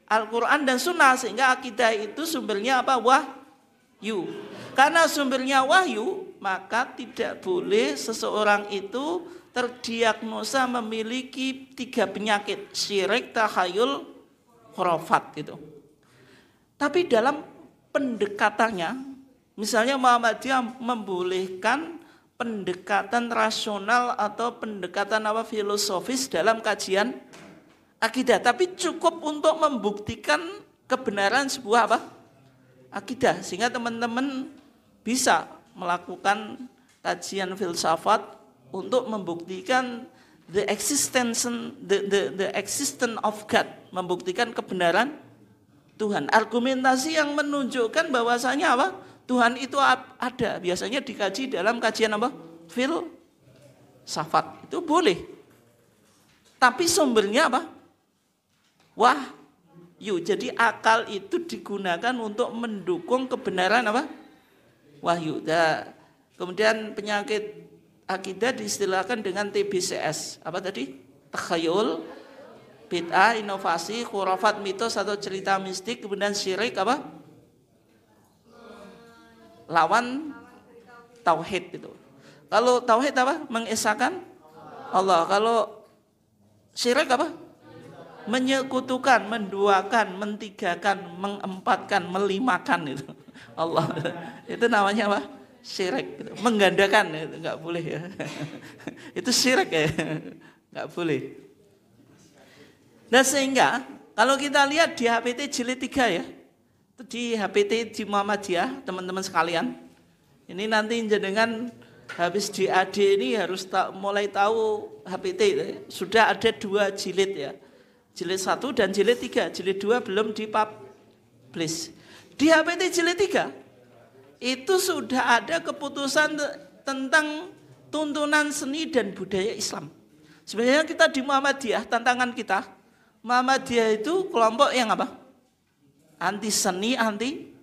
Al-Quran dan Sunnah, sehingga akidah itu sumbernya wahyu. Karena sumbernya wahyu, maka tidak boleh seseorang itu terdiagnosa memiliki 3 penyakit: syirik, takhayul, khurafat gitu. Tapi dalam pendekatannya, misalnya Muhammadiyah membolehkan pendekatan rasional atau pendekatan filosofis dalam kajian akidah, tapi cukup untuk membuktikan kebenaran sebuah akidah, sehingga teman-teman bisa melakukan kajian filsafat untuk membuktikan the existence of God, membuktikan kebenaran Tuhan. Argumentasi yang menunjukkan bahwasanya Tuhan itu ada, biasanya dikaji dalam kajian filsafat. Itu boleh. Tapi sumbernya wahyu. Jadi akal itu digunakan untuk mendukung kebenaran wahyu. Kemudian penyakit akidah diistilahkan dengan TBCS. Apa tadi? takhayul, bid'ah, inovasi, khurafat, mitos atau cerita mistik, kemudian syirik apa? Lawan tauhid itu. Kalau tauhid apa? Mengesahkan Allah. Kalau syirik apa? Menyekutukan, menduakan, mentigakan, mengempatkan, melimakan itu Allah. Itu namanya apa? Syirik. Menggandakan itu enggak boleh ya. Itu syirik ya. Enggak boleh. Nah sehingga kalau kita lihat di HPT jilid 3 ya. Itu di HPT di Muhammadiyah, teman-teman sekalian. Ini nanti jenengan habis di AD ini harus mulai tahu HPT. Sudah ada 2 jilid ya. Jilid 1 dan jilid 3. Jilid 2 belum dipublish. Di HPT jilid 3 itu sudah ada keputusan tentang tuntunan seni dan budaya Islam. Sebenarnya kita di Muhammadiyah, tantangan kita, Muhammadiyah itu kelompok yang apa? Anti seni, anti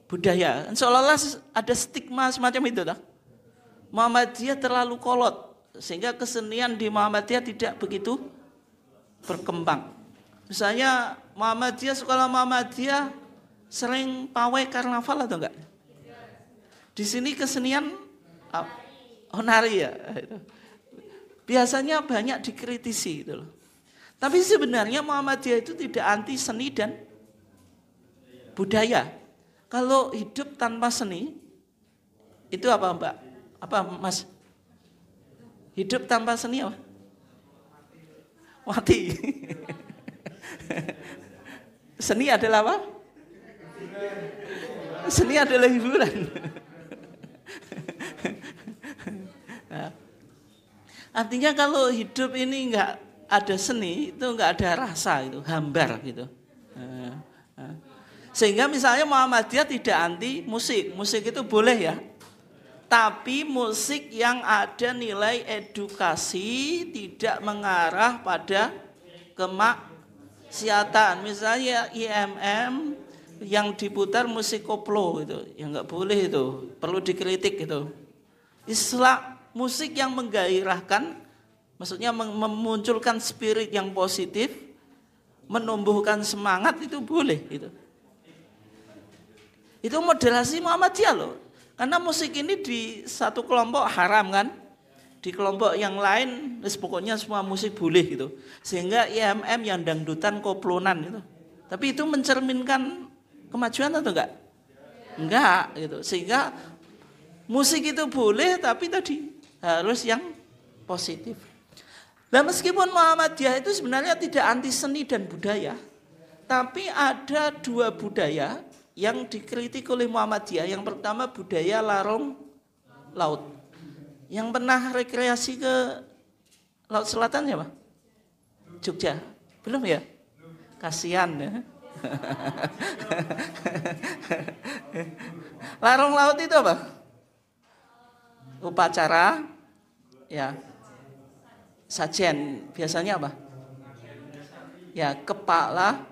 budaya. Seolah-olah ada stigma semacam itu. Muhammadiyah terlalu kolot, sehingga kesenian di Muhammadiyah tidak begitu berkembang. Misalnya Muhammadiyah, sekolah Muhammadiyah sering pawai karnaval atau enggak? Di sini kesenian nari ya. Biasanya banyak dikritisi gitu loh. Tapi sebenarnya Muhammadiyah itu tidak anti seni dan budaya. Kalau hidup tanpa seni itu apa Mbak? Apa Mas? Hidup tanpa seni apa? Mati. Seni adalah apa? Seni adalah hiburan. Nah, artinya kalau hidup ini enggak ada seni, itu enggak ada rasa, itu hambar gitu. Sehingga misalnya Muhammadiyah tidak anti musik. Musik itu boleh ya. Tapi musik yang ada nilai edukasi, tidak mengarah pada kemaksiatan. Misalnya IMM yang diputar musik koplo itu, ya enggak boleh itu, perlu dikritik itu. Islam musik yang menggairahkan, maksudnya memunculkan spirit yang positif, menumbuhkan semangat itu boleh itu. Itu moderasi Muhammadiyah loh. Karena musik ini di satu kelompok haram kan, di kelompok yang lain pokoknya semua musik boleh gitu. Sehingga IMM yang dangdutan koplonan itu. Tapi itu mencerminkan kemajuan atau enggak? Enggak gitu. Sehingga musik itu boleh tapi tadi harus yang positif. Nah meskipun Muhammadiyah itu sebenarnya tidak anti seni dan budaya, tapi ada 2 budaya yang dikritik oleh Muhammadiyah. Yang pertama budaya larung laut. Yang pernah rekreasi ke Laut Selatan ya Pak? Jogja? Belum ya? Kasihan ya. Larung laut itu apa? Upacara ya. Sajian biasanya apa? Ya, kepala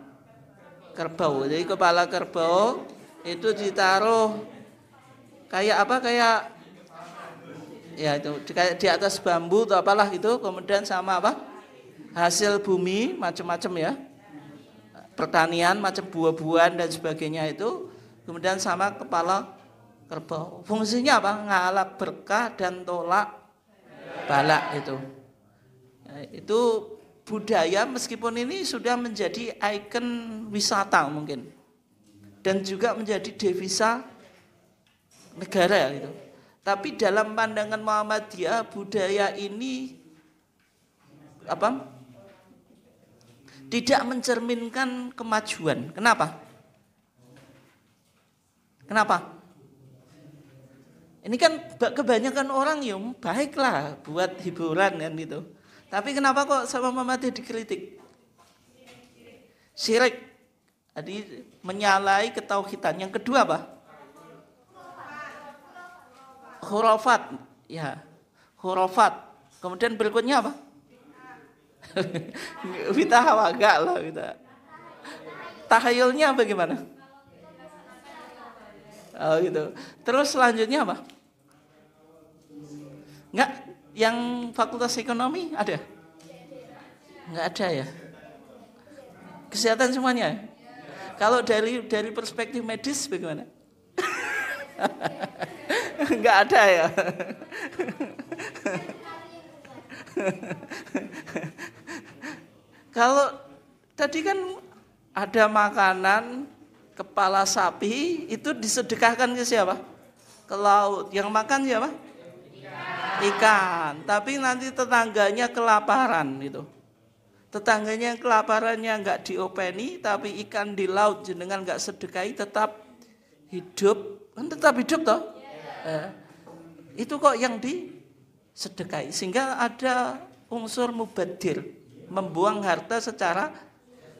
kerbau. Jadi kepala kerbau itu ditaruh kayak apa? Kayak ya itu kayak di atas bambu atau apalah gitu. Kemudian sama apa? Hasil bumi macam-macam ya. Pertanian macam buah-buahan dan sebagainya itu. Kemudian sama kepala kerbau. Fungsinya apa? Ngalap berkah dan tolak balak itu. Ya, itu budaya meskipun ini sudah menjadi ikon wisata mungkin dan juga menjadi devisa negara gitu. Tapi dalam pandangan Muhammadiyah budaya ini apa? Tidak mencerminkan kemajuan. Kenapa? Kenapa? Ini kan kebanyakan orang ya baiklah buat hiburan kan gitu. Tapi kenapa kok sama Muhammadiyah dikritik? Syirik. Jadi menyalahi ketauhidan. Yang kedua apa? Khurafat. Ya, khurafat. Kemudian berikutnya apa? Bid'ah apa? Enggak lah bid'ah. Takhayulnya bagaimana? Oh gitu. Terus selanjutnya apa? Enggak, yang fakultas ekonomi ada? Nggak ada ya. Kesehatan semuanya. Kalau dari perspektif medis bagaimana? Nggak ada ya. Kalau tadi kan ada makanan kepala sapi itu disedekahkan ke siapa? Ke laut. Yang makan siapa? Ikan. Tapi nanti tetangganya kelaparan itu. Tetangganya yang kelaparannya nggak diopeni, tapi ikan di laut jenengan nggak sedekahi tetap hidup, kan tetap hidup toh? Itu kok yang disedekahi, sehingga ada unsur mubadir, membuang harta secara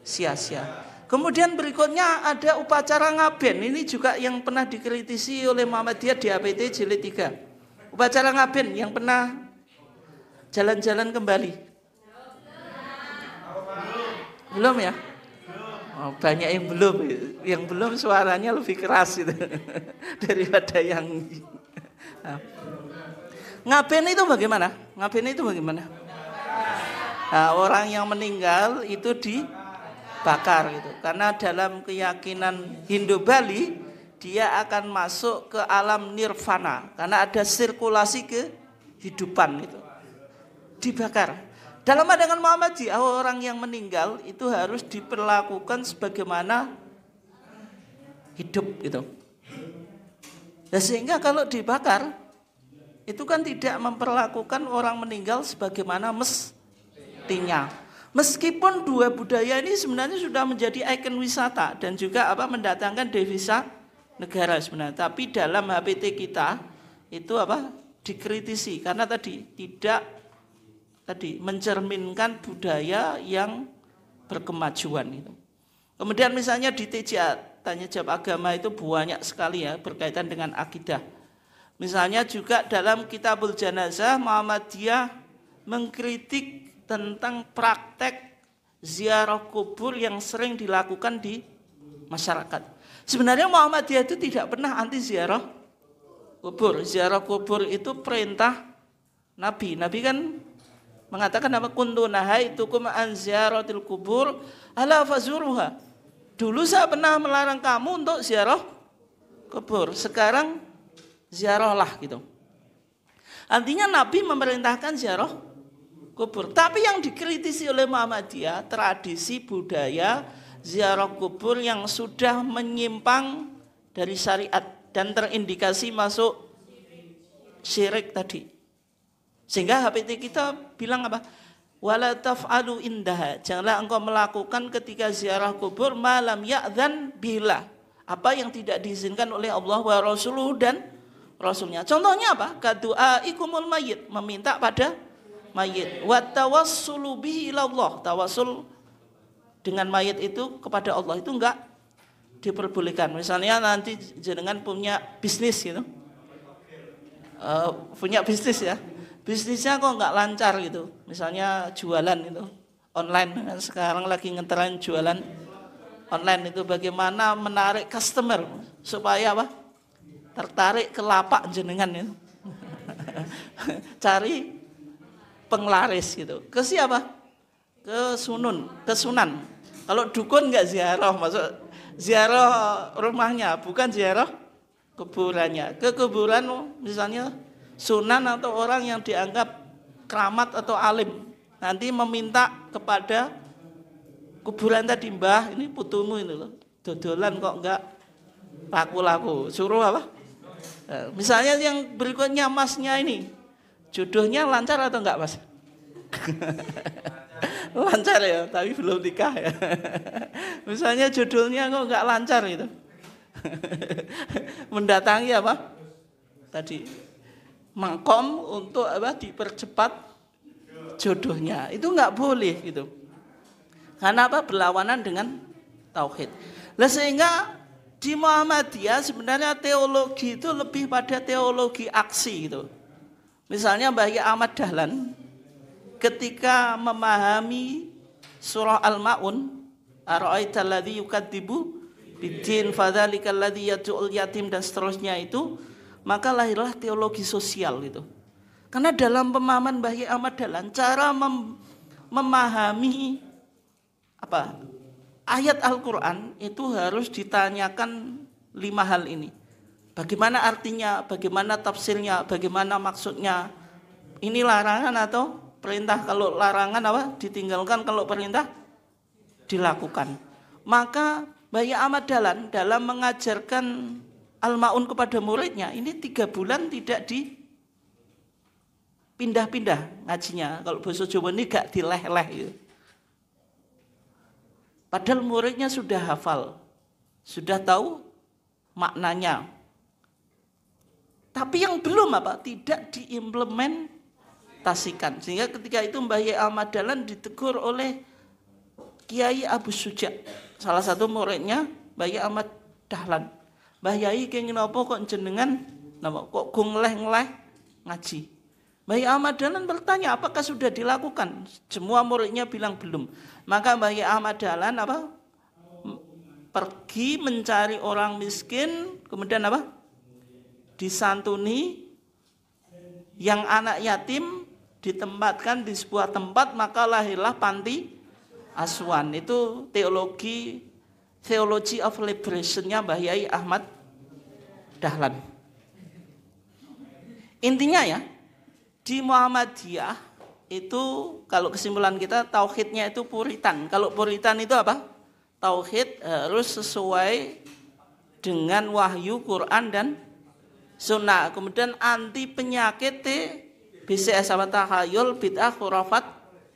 sia-sia. Kemudian berikutnya ada upacara ngaben, ini juga yang pernah dikritisi oleh Muhammadiyah di APT jilid 3. Upacara ngaben yang pernah jalan-jalan kembali. Belum ya? Oh, banyak yang belum suaranya lebih keras itu daripada yang ngaben itu bagaimana? Nah, orang yang meninggal itu dibakar gitu. Karena dalam keyakinan Hindu Bali dia akan masuk ke alam nirvana karena ada sirkulasi kehidupan itu. Dibakar. Dalam pandangan Muhammadiyah orang yang meninggal itu harus diperlakukan sebagaimana hidup gitu. Dan sehingga kalau dibakar itu kan tidak memperlakukan orang meninggal sebagaimana mestinya. Meskipun dua budaya ini sebenarnya sudah menjadi ikon wisata dan juga mendatangkan devisa negara sebenarnya. Tapi dalam HPT kita itu dikritisi karena tidak mencerminkan budaya yang berkemajuan itu. Kemudian misalnya di TJA tanya jawab agama itu banyak sekali ya berkaitan dengan akidah. Misalnya juga dalam Kitabul Janazah Muhammadiyah mengkritik tentang praktek ziarah kubur yang sering dilakukan di masyarakat. Sebenarnya Muhammadiyah itu tidak pernah anti ziarah kubur. Ziarah kubur itu perintah Nabi. Nabi kan mengatakan kuntu nahaitukum an ziyaratil kubur ala fazuruha. Dulu saya pernah melarang kamu untuk ziarah kubur. Sekarang ziarahlah gitu. Artinya Nabi memerintahkan ziarah kubur. Tapi yang dikritisi oleh Muhammadiyah tradisi budaya ziarah kubur yang sudah menyimpang dari syariat dan terindikasi masuk syirik tadi. Sehingga HPT kita bilang wala taf'alu indaha, janganlah engkau melakukan ketika ziarah kubur malam ya'dzan billah, apa yang tidak diizinkan oleh Allah wa rasuluhu dan rasulnya. Contohnya kadu'aikumul mayyit, meminta pada mayit, wa tawassulu bihi ila Allah, tawassul dengan mayit itu kepada Allah itu enggak diperbolehkan. Misalnya nanti jenengan punya bisnis gitu, punya bisnis ya, bisnisnya kok nggak lancar gitu, misalnya jualan itu online, sekarang lagi ngetren jualan online itu, bagaimana menarik customer supaya tertarik ke lapak jenengan itu. Cari penglaris gitu, ke siapa? Ke sunan. Kalau dukun nggak ziarah, masuk ziarah rumahnya, bukan ziarah kuburannya. Ke kuburan misalnya sunan atau orang yang dianggap keramat atau alim, nanti meminta kepada kuburan tadi, mbah ini putumu ini loh, dodolan kok enggak laku-laku, suruh misalnya yang berikutnya masnya ini jodohnya lancar atau enggak mas? Lancar ya, tapi belum nikah ya. Misalnya jodohnya kok enggak lancar gitu. Mendatangi tadi makom untuk dipercepat jodohnya, itu nggak boleh gitu. Karena berlawanan dengan tauhid. Sehingga di Muhammadiyah sebenarnya teologi itu lebih pada teologi aksi gitu. Misalnya Mbah Ahmad Dahlan ketika memahami surah Al-Maun, ara'aital ladzi yukadzibu biddin fadzalikal ladzi yad'ul yatim dan seterusnya itu, maka lahirlah teologi sosial itu. Karena dalam pemahaman Mbah Ahmad Dahlan, cara memahami ayat Al-Quran itu harus ditanyakan 5 hal ini. Bagaimana artinya, bagaimana tafsirnya, bagaimana maksudnya. Ini larangan atau perintah? Kalau larangan ditinggalkan, kalau perintah dilakukan. Maka Bayi Ahmad Dahlan dalam mengajarkan Al-Ma'un kepada muridnya, ini 3 bulan tidak dipindah-pindah ngajinya. Kalau bahasa Jawa ini gak dileh-leh gitu. Padahal muridnya sudah hafal, sudah tahu maknanya. Tapi yang belum tidak diimplementasikan. Sehingga ketika itu Mbah Yai Ahmad Dahlan ditegur oleh Kiai Abu Suja, salah satu muridnya Mbah Yai Ahmad Dahlan. Mbah Yai kenging napa kok jenengan kok ngeleh-ngeleh ngaji. Mbah Yai Ahmad Dahlan bertanya, apakah sudah dilakukan? Semua muridnya bilang belum. Maka Mbah Yai Ahmad Dahlan pergi mencari orang miskin, kemudian disantuni, yang anak yatim ditempatkan di sebuah tempat, maka lahirlah panti asuhan. Itu Theology of Liberation-nya Mbah Yai Ahmad Dahlan. Intinya ya, di Muhammadiyah itu kalau kesimpulan kita tauhidnya itu puritan. Kalau puritan itu tauhid harus sesuai dengan wahyu Quran dan sunnah. Kemudian anti penyakit BCS tahayul, bid'ah, khurafat,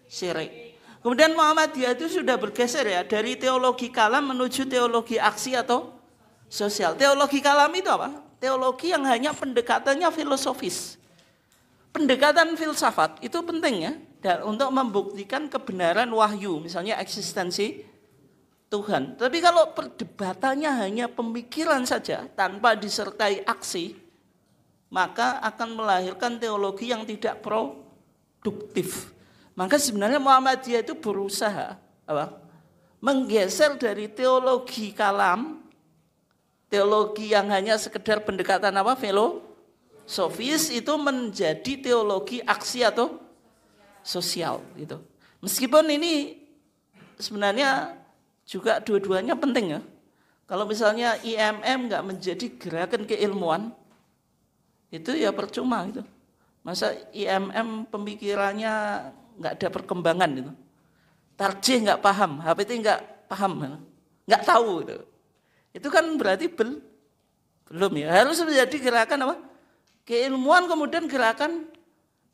syirik. Kemudian Muhammadiyah itu sudah bergeser ya dari teologi kalam menuju teologi aksi atau sosial. Teologi kalam itu teologi yang hanya pendekatannya filosofis. Pendekatan filsafat itu penting ya untuk membuktikan kebenaran wahyu, misalnya eksistensi Tuhan. Tapi kalau perdebatannya hanya pemikiran saja tanpa disertai aksi, maka akan melahirkan teologi yang tidak produktif. Maka sebenarnya Muhammadiyah itu berusaha menggeser dari teologi kalam, teologi yang hanya sekedar pendekatan filosofis itu menjadi teologi aksi atau sosial gitu. Meskipun ini sebenarnya juga dua-duanya penting ya. Kalau misalnya IMM nggak menjadi gerakan keilmuan, itu ya percuma gitu. Masa IMM pemikirannya nggak ada perkembangan gitu. Tarjih nggak paham, HPT nggak paham, nggak tahu gitu. Itu kan berarti belum ya. Harus menjadi gerakan keilmuan, kemudian gerakan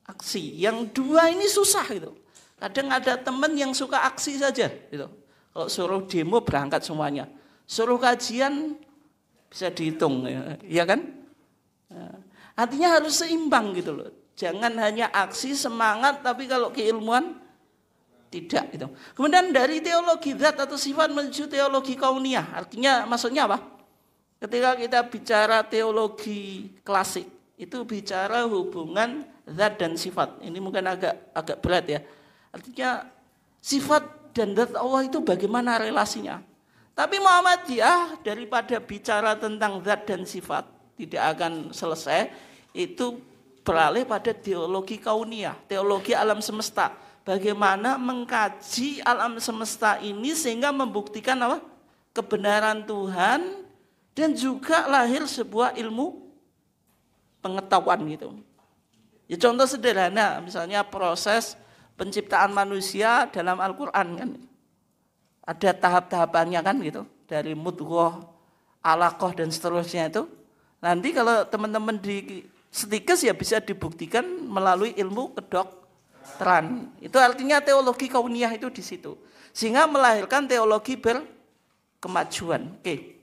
aksi. Yang dua ini susah gitu. Kadang ada teman yang suka aksi saja gitu. Kalau suruh demo berangkat semuanya. Suruh kajian bisa dihitung ya kan? Artinya harus seimbang gitu loh. Jangan hanya aksi semangat tapi kalau keilmuan tidak gitu. Kemudian dari teologi zat atau sifat menuju teologi kauniyah. Artinya maksudnya apa? Ketika kita bicara teologi klasik itu bicara hubungan zat dan sifat. Ini mungkin agak berat ya. Artinya sifat dan zat Allah itu bagaimana relasinya. Tapi Muhammadiyah daripada bicara tentang zat dan sifat tidak akan selesai, itu beralih pada teologi kauniyah, teologi alam semesta. Bagaimana mengkaji alam semesta ini sehingga membuktikan kebenaran Tuhan dan juga lahir sebuah ilmu pengetahuan gitu. Ya contoh sederhana, misalnya proses penciptaan manusia dalam Al-Quran kan. Ada tahap-tahapannya kan gitu. Dari mudghah, alaqah dan seterusnya itu. Nanti kalau teman-teman di Stikes ya bisa dibuktikan melalui ilmu kedokteran. Itu artinya teologi kauniyah itu di situ. Sehingga melahirkan teologi berkemajuan. Oke.